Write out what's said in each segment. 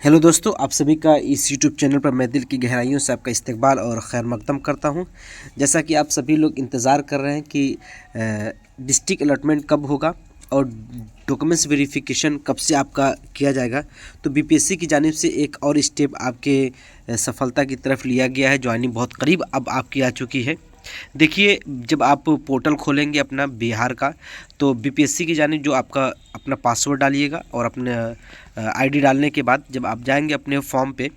Hello दोस्तों, आप सभी का इस यूट्यूब चैनल पर मैं दिल की गहराइयों से आपका इस्तकबाल और खैर मकदम करता हूं। जैसा कि आप सभी लोग इंतज़ार कर रहे हैं कि डिस्ट्रिक्ट अलॉटमेंट कब होगा और डॉक्यूमेंट्स वेरिफिकेशन कब से आपका किया जाएगा, तो बीपीएससी की जानिब से एक और स्टेप आपके सफलता की तरफ लिया गया है। ज्वाइनिंग बहुत करीब अब आपकी आ चुकी है। देखिए, जब आप पोर्टल खोलेंगे अपना बिहार का, तो बीपीएससी की जानिब जो आपका अपना पासवर्ड डालिएगा और अपने आईडी डालने के बाद जब आप जाएंगे अपने फॉर्म पे,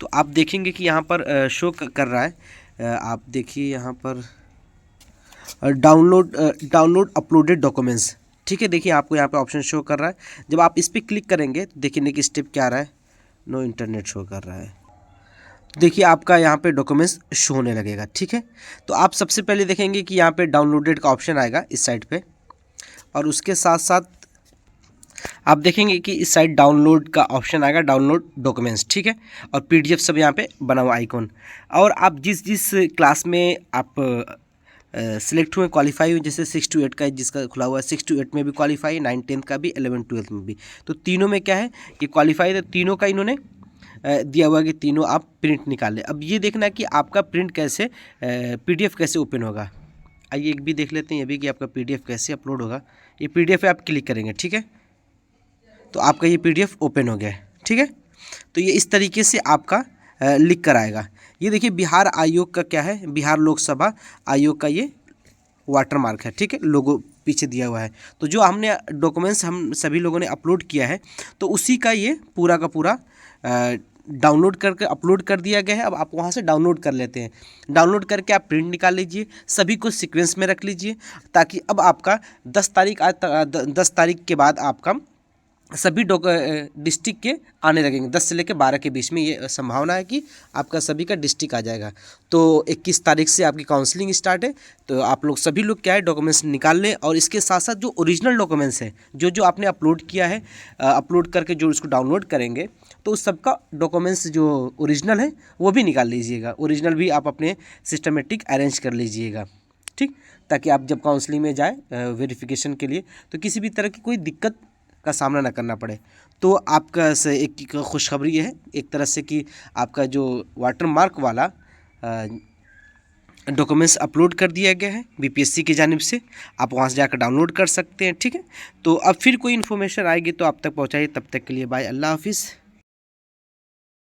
तो आप देखेंगे कि यहाँ पर शो कर रहा है। आप देखिए यहाँ पर डाउनलोड अपलोडेड डॉक्यूमेंट्स। ठीक है, देखिए आपको यहाँ पे ऑप्शन शो कर रहा है। जब आप इस पर क्लिक करेंगे तो देखिए नेक्स्ट स्टेप क्या आ रहा है, नो इंटरनेट शो कर रहा है। देखिए आपका यहाँ पे डॉक्यूमेंट्स शो होने लगेगा। ठीक है, तो आप सबसे पहले देखेंगे कि यहाँ पे डाउनलोडेड का ऑप्शन आएगा इस साइड पे, और उसके साथ साथ आप देखेंगे कि इस साइड डाउनलोड का ऑप्शन आएगा, डाउनलोड डॉक्यूमेंट्स। ठीक है, और पीडीएफ सब यहाँ पे बना हुआ आइकॉन। और आप जिस जिस क्लास में आप सिलेक्ट हुए, क्वालिफाई हुए, जैसे 6 to 8 का जिसका खुला हुआ है, 6 to 8 में भी क्वालिफाई, 9 10th का भी, 11 12th में भी। तो तीनों में क्या है कि क्वालिफाई है, तीनों का इन्होंने दिया हुआ है कि तीनों आप प्रिंट निकालें। अब ये देखना है कि आपका प्रिंट कैसे, पीडीएफ कैसे ओपन होगा। आइए एक भी देख लेते हैं ये भी कि आपका पीडीएफ कैसे अपलोड होगा। ये पीडीएफ पे आप क्लिक करेंगे। ठीक है, तो आपका ये पीडीएफ ओपन हो गया है। ठीक है, तो ये इस तरीके से आपका लिख कर आएगा। ये देखिए बिहार आयोग का क्या है, बिहार लोकसभा आयोग का ये वाटर मार्क है। ठीक है, लोगो पीछे दिया हुआ है। तो जो हमने डॉक्यूमेंट्स हम सभी लोगों ने अपलोड किया है, तो उसी का ये पूरा का पूरा डाउनलोड करके अपलोड कर दिया गया है। अब आप वहाँ से डाउनलोड कर लेते हैं। डाउनलोड करके आप प्रिंट निकाल लीजिए, सभी को सीक्वेंस में रख लीजिए, ताकि अब आपका 10 तारीख, आज 10 तारीख के बाद आपका सभी डिस्ट्रिक्ट के आने लगेंगे। 10 से लेकर 12 के बीच में ये संभावना है कि आपका सभी का डिस्ट्रिक्ट आ जाएगा। तो 21 तारीख से आपकी काउंसलिंग स्टार्ट है। तो आप लोग सभी लोग क्या है, डॉक्यूमेंट्स निकाल लें, और इसके साथ साथ जो ओरिजिनल डॉक्यूमेंट्स हैं, जो जो आपने अपलोड किया है, अपलोड करके जो इसको डाउनलोड करेंगे, तो उस सबका डॉक्यूमेंट्स जो ओरिजिनल है वो भी निकाल लीजिएगा। ओरिजिनल भी आप अपने सिस्टमेटिक अरेंज कर लीजिएगा। ठीक, ताकि आप जब काउंसलिंग में जाए वेरिफिकेशन के लिए, तो किसी भी तरह की कोई दिक्कत का सामना ना करना पड़े। तो आपका से एक खुशखबरी है एक तरह से कि आपका जो वाटर मार्क वाला डॉक्यूमेंट्स अपलोड कर दिया गया है बीपीएससी की जानिब से। आप वहां से जाकर डाउनलोड कर सकते हैं। ठीक है, तो अब फिर कोई इन्फॉर्मेशन आएगी तो आप तक पहुंचाइए। तब तक के लिए बाय, अल्लाह हाफिज़।